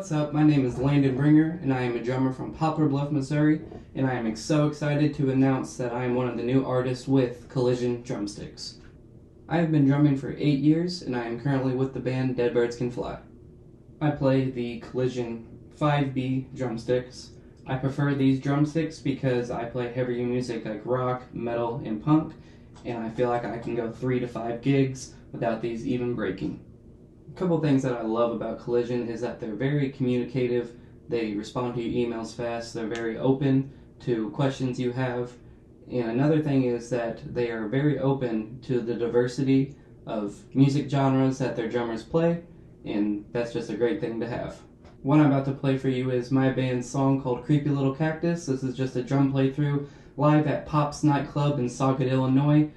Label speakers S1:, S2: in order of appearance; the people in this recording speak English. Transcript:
S1: What's up? My name is Landon and I am a drummer from Poplar Bluff, Missouri, and I am so excited to announce that I am one of the new artists with Collision Drumsticks. I have been drumming for 8 years, and I am currently with the band Dead Birds Can Fly. I play the Collision 5B drumsticks. I prefer these drumsticks because I play heavier music like rock, metal, and punk, and I feel like I can go 3 to 5 gigs without these even breaking. A couple things that I love about Collision is that they're very communicative, they respond to your emails fast, they're very open to questions you have, and another thing is that they are very open to the diversity of music genres that their drummers play, and that's just a great thing to have. What I'm about to play for you is my band's song called Creepy Little Cactus. This is just a drum playthrough live at Pop's nightclub in Sauget, Illinois.